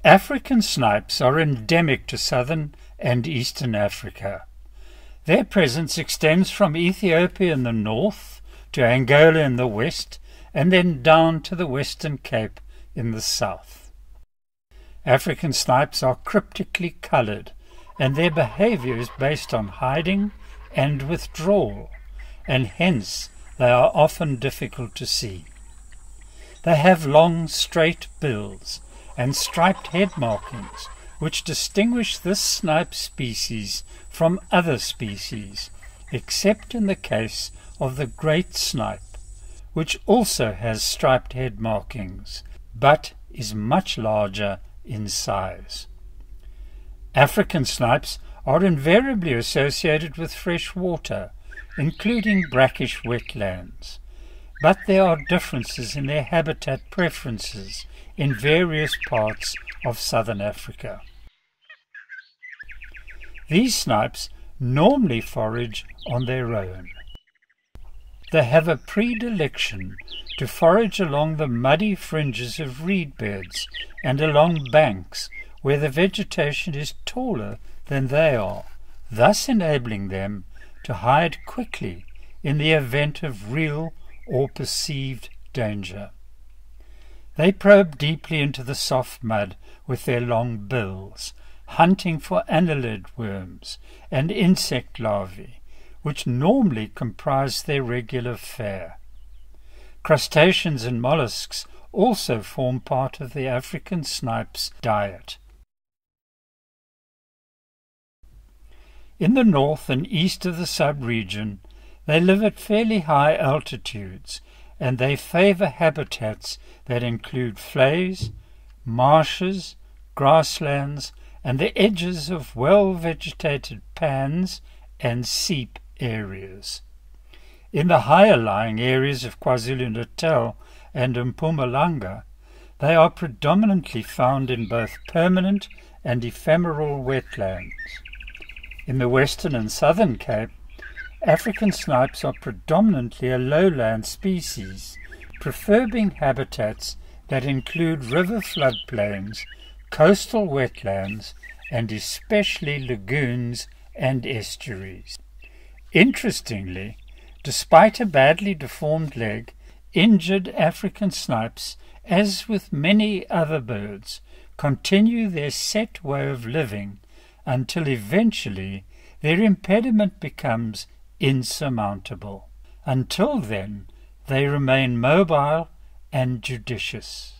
African snipes are endemic to southern and eastern Africa. Their presence extends from Ethiopia in the north to Angola in the west, and then down to the Western Cape in the south. African snipes are cryptically coloured, and their behaviour is based on hiding and withdrawal, and hence they are often difficult to see. They have long, straight bills and striped head markings, which distinguish this snipe species from other species, except in the case of the great snipe, which also has striped head markings, but is much larger in size. African snipes are invariably associated with fresh water, including brackish wetlands, but there are differences in their habitat preferences in various parts of southern Africa. These snipes normally forage on their own. They have a predilection to forage along the muddy fringes of reed beds and along banks where the vegetation is taller than they are, thus enabling them to hide quickly in the event of real or perceived danger. They probe deeply into the soft mud with their long bills, hunting for annelid worms and insect larvae, which normally comprise their regular fare. Crustaceans and mollusks also form part of the African snipe's diet. In the north and east of the sub-region, they live at fairly high altitudes, and they favour habitats that include flays, marshes, grasslands, and the edges of well-vegetated pans and seep areas. In the higher-lying areas of KwaZulu-Natal and Mpumalanga, they are predominantly found in both permanent and ephemeral wetlands. In the Western and Southern Cape, African snipes are predominantly a lowland species, preferring habitats that include river floodplains, coastal wetlands, and especially lagoons and estuaries. Interestingly, despite a badly deformed leg, injured African snipes, as with many other birds, continue their set way of living until eventually their impediment becomes insurmountable. Until then, they remain mobile and judicious.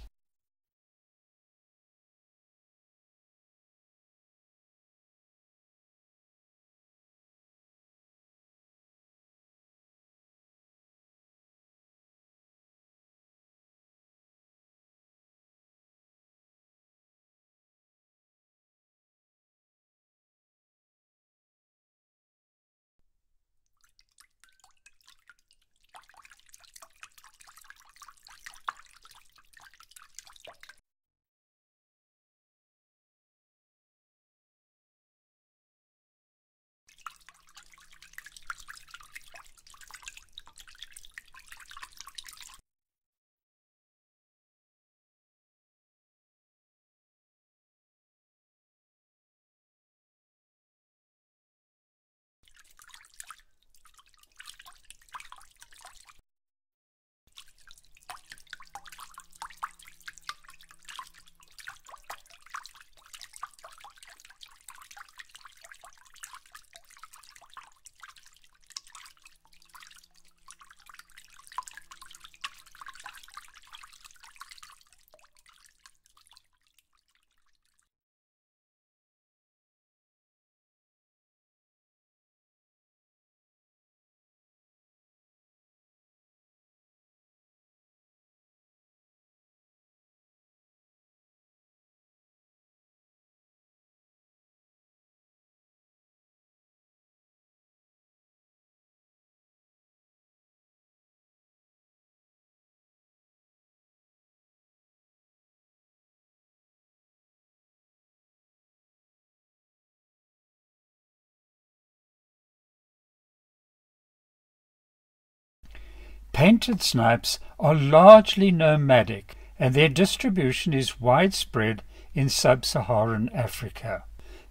Painted snipes are largely nomadic, and their distribution is widespread in sub-Saharan Africa.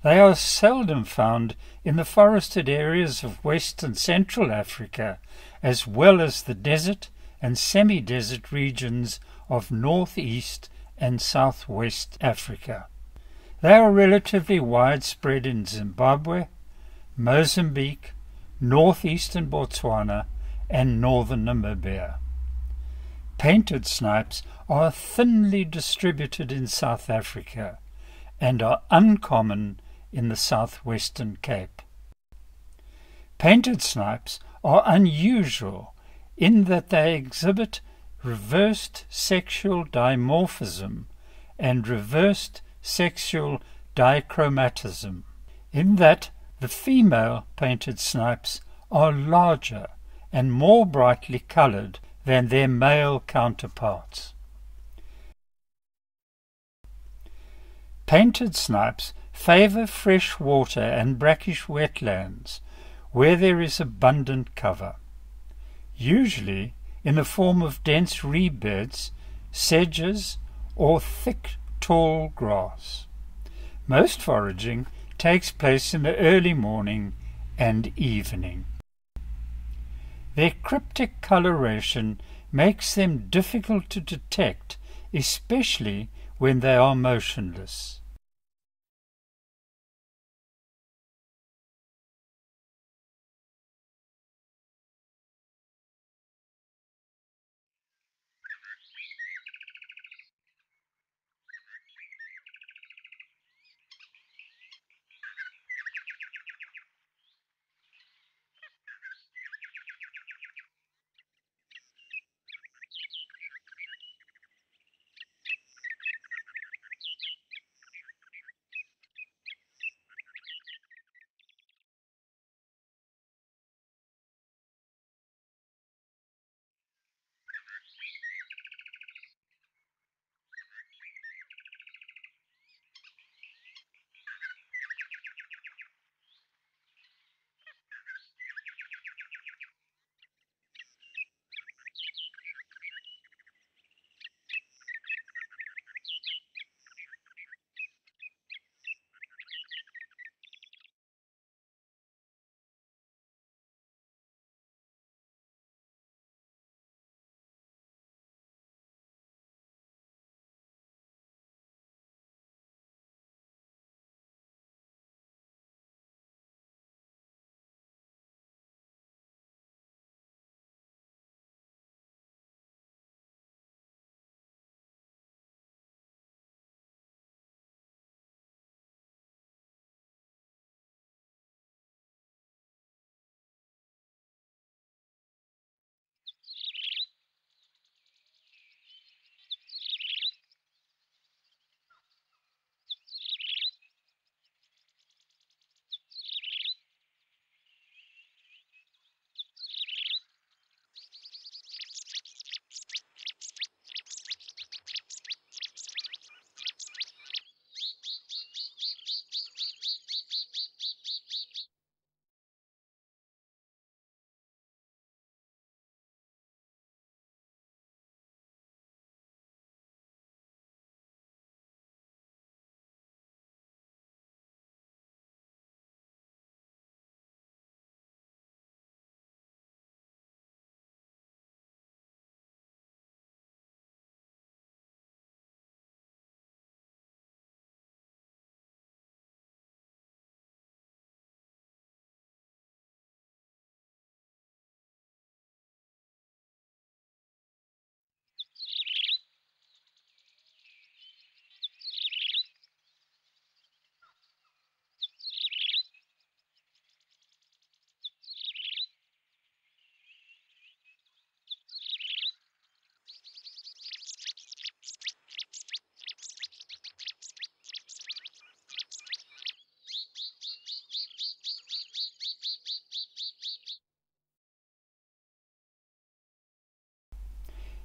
They are seldom found in the forested areas of West and Central Africa, as well as the desert and semi-desert regions of northeast and southwest Africa. They are relatively widespread in Zimbabwe, Mozambique, northeastern Botswana, and northern Namibia. Painted snipes are thinly distributed in South Africa and are uncommon in the southwestern Cape. Painted snipes are unusual in that they exhibit reversed sexual dimorphism and reversed sexual dichromatism, in that the female painted snipes are larger and more brightly coloured than their male counterparts. Painted snipes favour fresh water and brackish wetlands where there is abundant cover, usually in the form of dense reedbeds, sedges, or thick, tall grass. Most foraging takes place in the early morning and evening. Their cryptic coloration makes them difficult to detect, especially when they are motionless.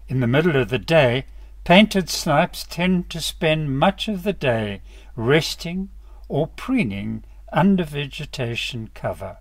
In the middle of the day, painted snipes tend to spend much of the day resting or preening under vegetation cover.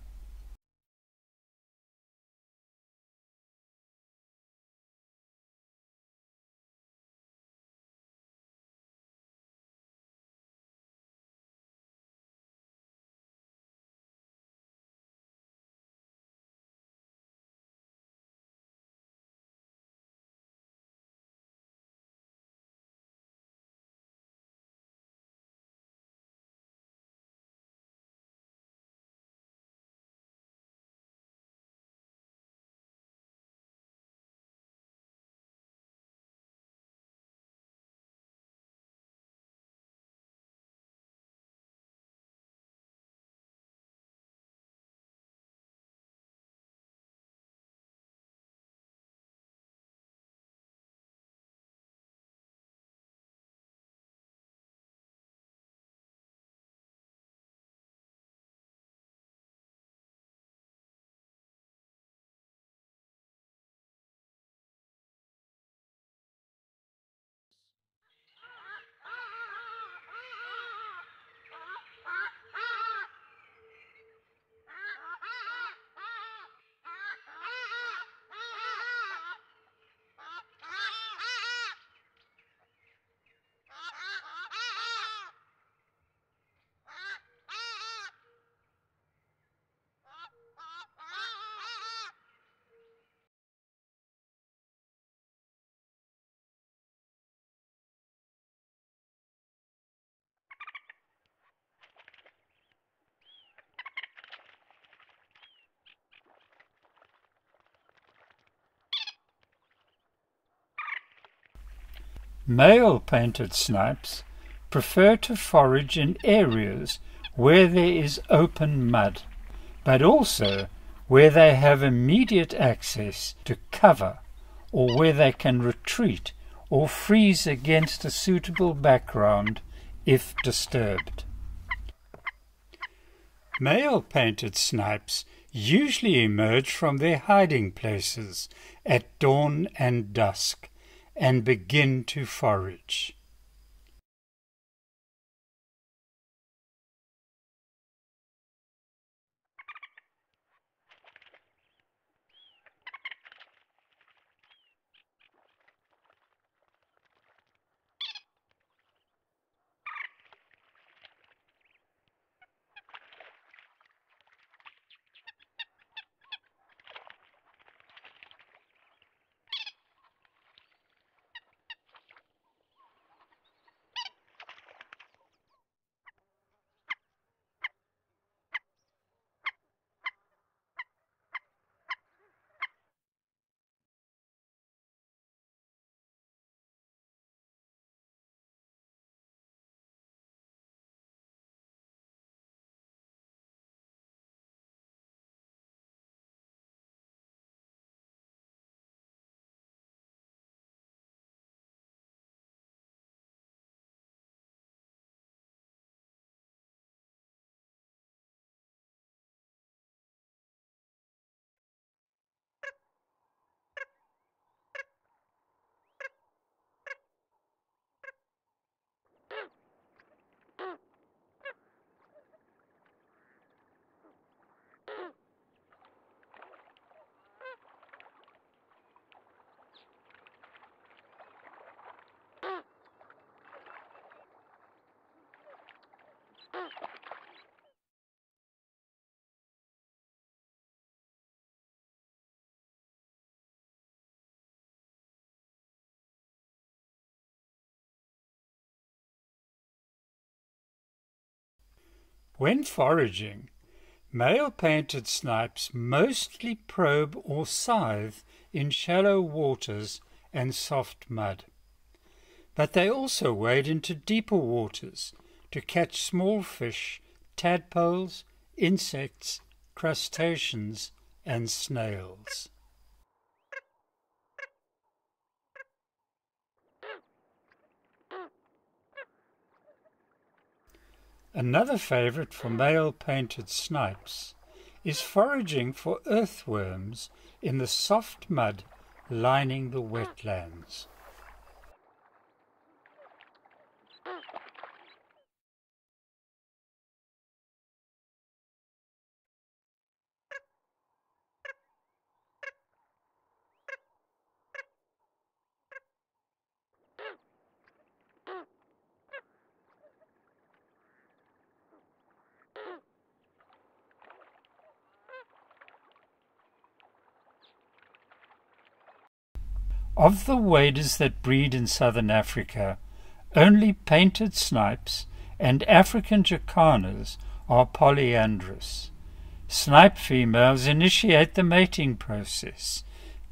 Male painted snipes prefer to forage in areas where there is open mud, but also where they have immediate access to cover or where they can retreat or freeze against a suitable background if disturbed. Male painted snipes usually emerge from their hiding places at dawn and dusk and begin to forage. When foraging, male painted snipes mostly probe or scythe in shallow waters and soft mud. But they also wade into deeper waters to catch small fish, tadpoles, insects, crustaceans, and snails. Another favourite for male painted snipes is foraging for earthworms in the soft mud lining the wetlands. Of the waders that breed in southern Africa, only painted snipes and African jacanas are polyandrous. Snipe females initiate the mating process.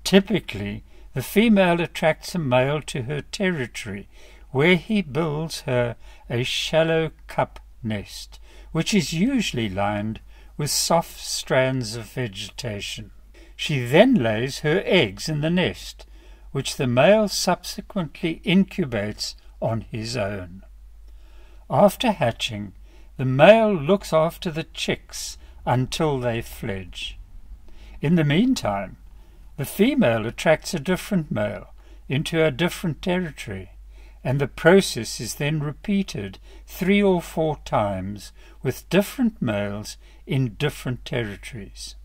Typically, the female attracts a male to her territory, where he builds her a shallow cup nest, which is usually lined with soft strands of vegetation. She then lays her eggs in the nest, which the male subsequently incubates on his own. After hatching, the male looks after the chicks until they fledge. In the meantime, the female attracts a different male into a different territory, and the process is then repeated 3 or 4 times with different males in different territories.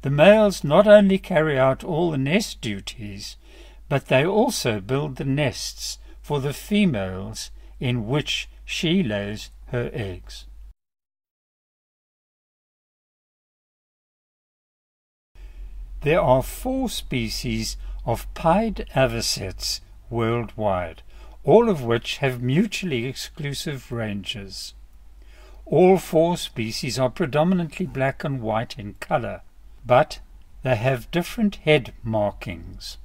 The males not only carry out all the nest duties, but they also build the nests for the females in which she lays her eggs. There are 4 species of pied avocets worldwide, all of which have mutually exclusive ranges. All 4 species are predominantly black and white in color, but they have different head markings.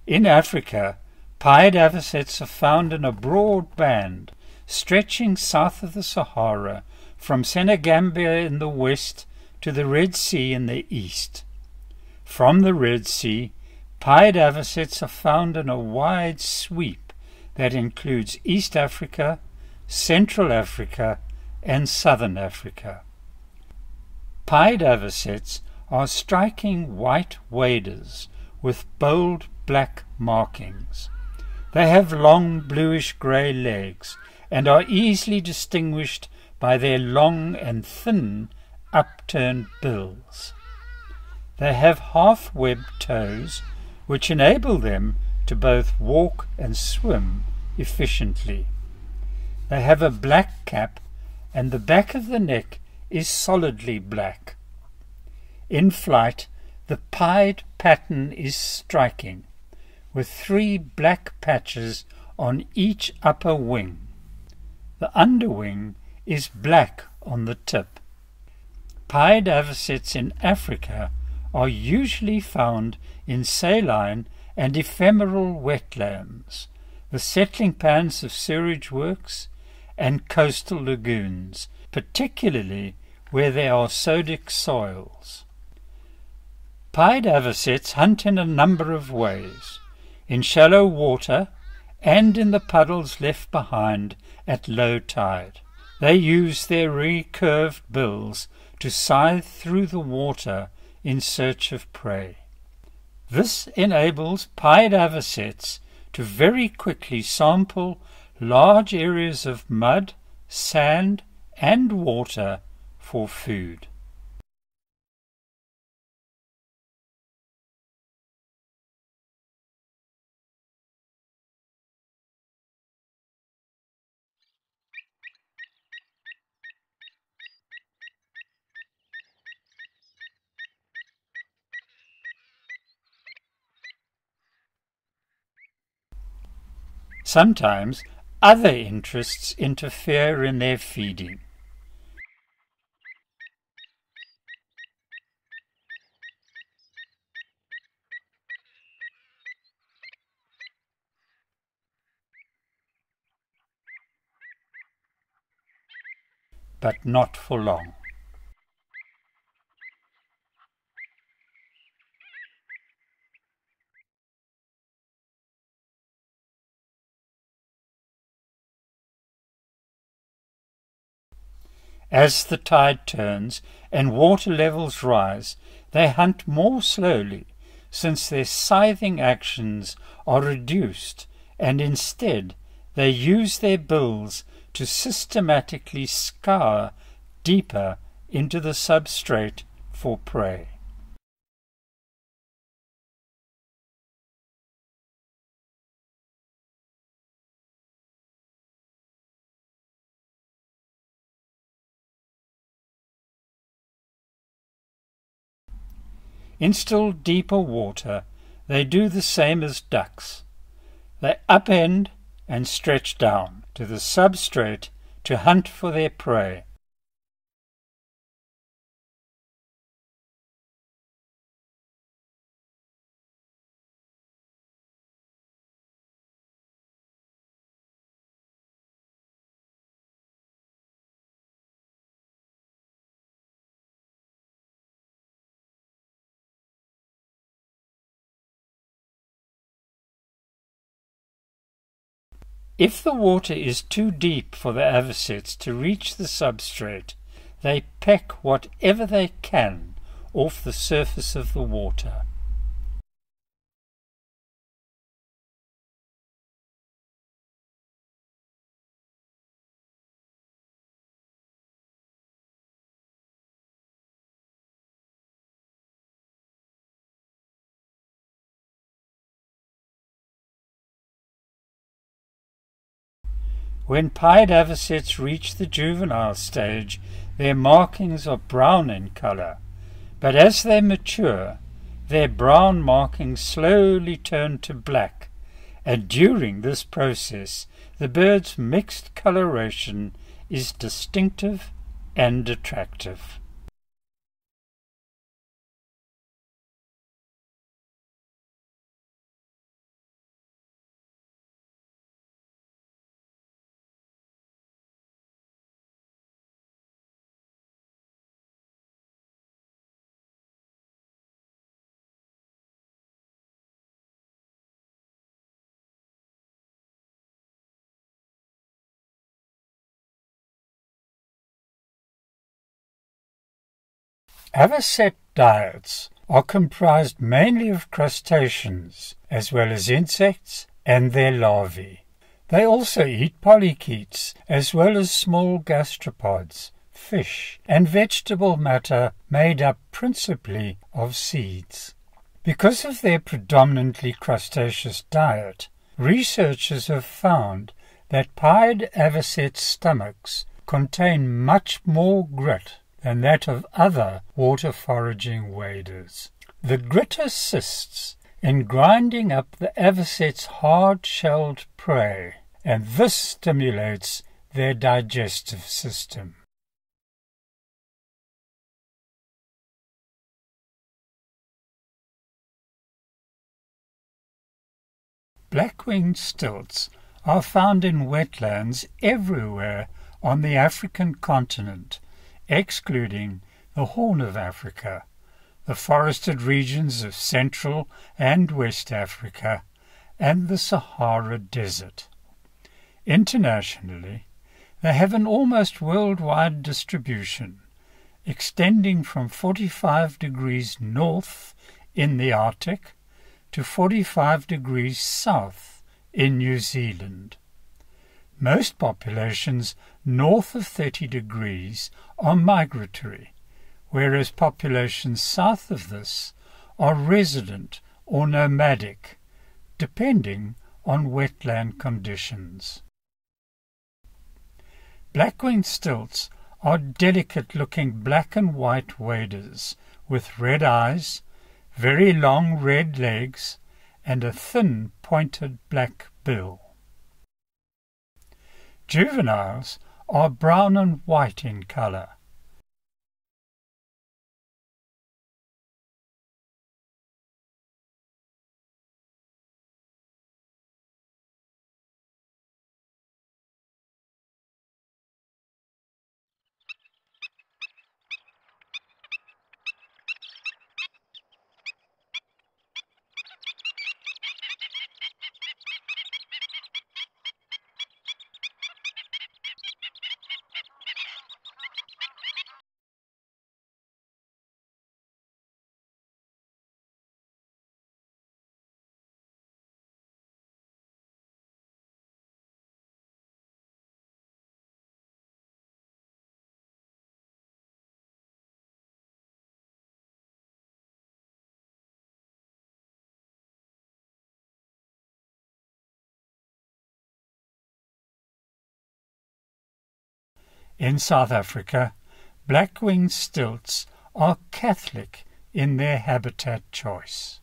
In Africa, Pied avocets are found in a broad band stretching south of the Sahara from Senegambia in the west to the Red Sea in the east. From the Red Sea, pied avocets are found in a wide sweep that includes East Africa, Central Africa, and Southern Africa. Pied avocets are striking white waders with bold black markings. They have long bluish-grey legs and are easily distinguished by their long and thin upturned bills. They have half-webbed toes which enable them to both walk and swim efficiently. They have a black cap and the back of the neck is solidly black. In flight, the pied pattern is striking, with 3 black patches on each upper wing. The underwing is black on the tip. Pied avocets in Africa are usually found in saline and ephemeral wetlands, the settling pans of sewage works, and coastal lagoons, particularly where there are sodic soils. Pied avocets hunt in a number of ways, in shallow water and in the puddles left behind at low tide. They use their recurved bills to scythe through the water in search of prey. This enables pied avocets to very quickly sample large areas of mud, sand, and water for food. Sometimes other interests interfere in their feeding. But not for long. As the tide turns and water levels rise, they hunt more slowly, since their scything actions are reduced, and instead they use their bills to systematically scour deeper into the substrate for prey. In still deeper water, they do the same as ducks. They upend and stretch down to the substrate to hunt for their prey. If the water is too deep for the avocets to reach the substrate, they peck whatever they can off the surface of the water. When pied avocets reach the juvenile stage, their markings are brown in color, but as they mature, their brown markings slowly turn to black, and during this process the bird's mixed coloration is distinctive and attractive. Avocet diets are comprised mainly of crustaceans, as well as insects and their larvae. They also eat polychaetes, as well as small gastropods, fish, and vegetable matter made up principally of seeds. Because of their predominantly crustaceous diet, researchers have found that pied avocet stomachs contain much more grit than that of other water-foraging waders. The grit assists in grinding up the avocet's hard-shelled prey, and this stimulates their digestive system. Black-winged stilts are found in wetlands everywhere on the African continent, excluding the Horn of Africa, the forested regions of Central and West Africa, and the Sahara Desert. Internationally, they have an almost worldwide distribution, extending from 45 degrees north in the Arctic to 45 degrees south in New Zealand. Most populations north of 30 degrees are migratory, whereas populations south of this are resident or nomadic, depending on wetland conditions. Black-winged stilts are delicate-looking black and white waders with red eyes, very long red legs, and a thin pointed black bill. Juveniles are brown and white in color. In South Africa, black-winged stilts are Catholic in their habitat choice.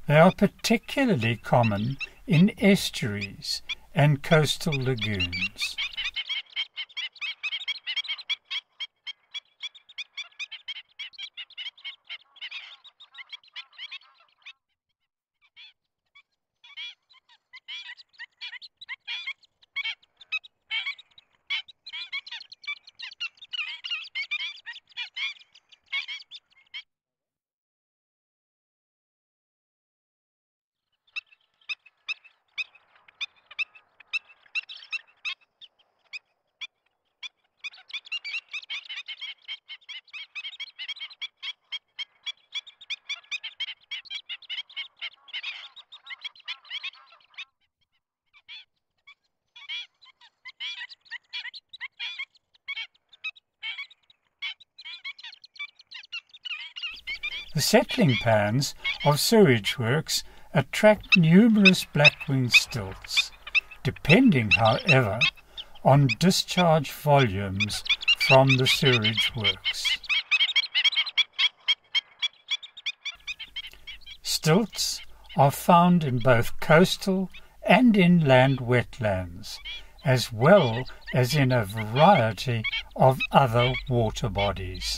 They are particularly common in estuaries and coastal lagoons. The settling pans of sewage works attract numerous black-winged stilts, depending, however, on discharge volumes from the sewage works. Stilts are found in both coastal and inland wetlands, as well as in a variety of other water bodies.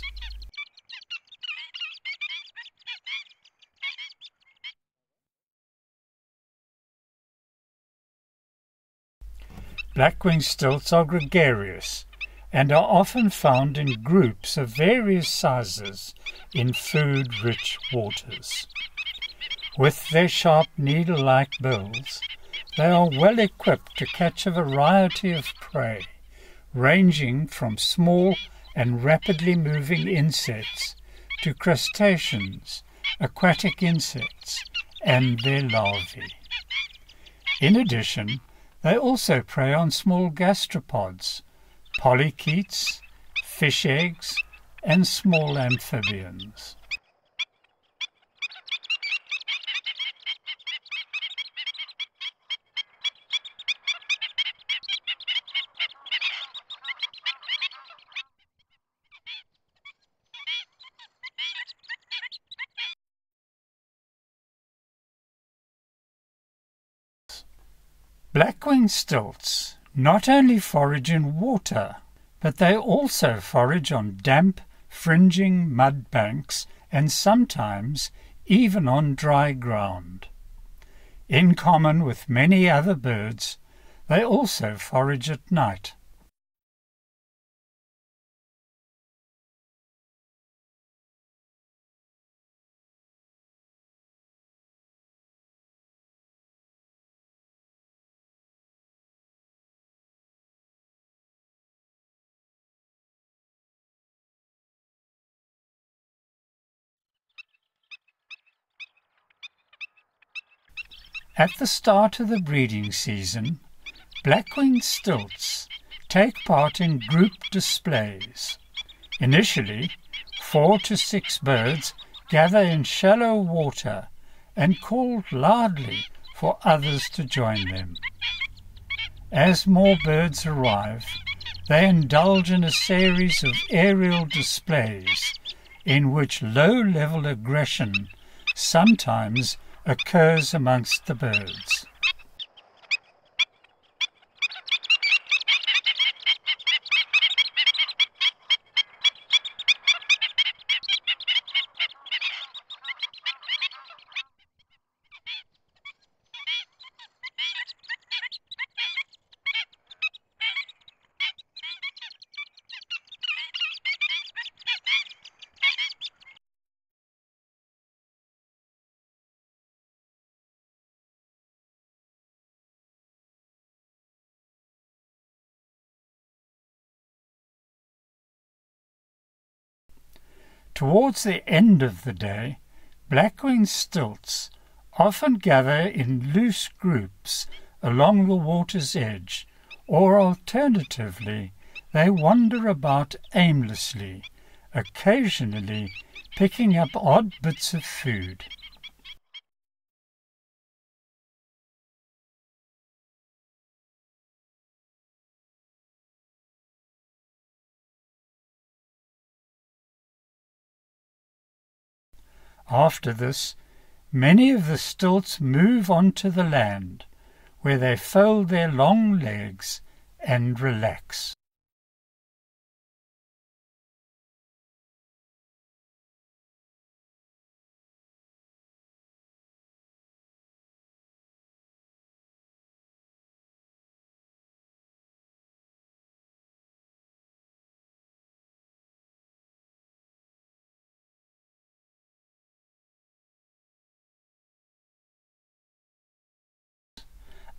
Black-winged stilts are gregarious and are often found in groups of various sizes in food-rich waters. With their sharp needle-like bills, they are well equipped to catch a variety of prey, ranging from small and rapidly moving insects to crustaceans, aquatic insects, and their larvae. In addition, they also prey on small gastropods, polychaetes, fish eggs, and small amphibians. Black-winged stilts not only forage in water, but they also forage on damp, fringing mud banks and sometimes even on dry ground. In common with many other birds, they also forage at night. At the start of the breeding season, black-winged stilts take part in group displays. Initially, 4 to 6 birds gather in shallow water and call loudly for others to join them. As more birds arrive, they indulge in a series of aerial displays in which low-level aggression sometimes occurs amongst the birds. Towards the end of the day, black-winged stilts often gather in loose groups along the water's edge, or alternatively, they wander about aimlessly, occasionally picking up odd bits of food. After this, many of the stilts move onto the land, where they fold their long legs and relax.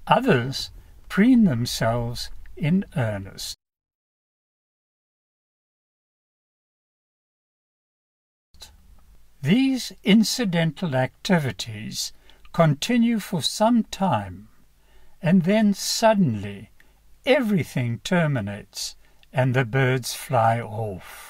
Others preen themselves in earnest. These incidental activities continue for some time, and then suddenly everything terminates and the birds fly off.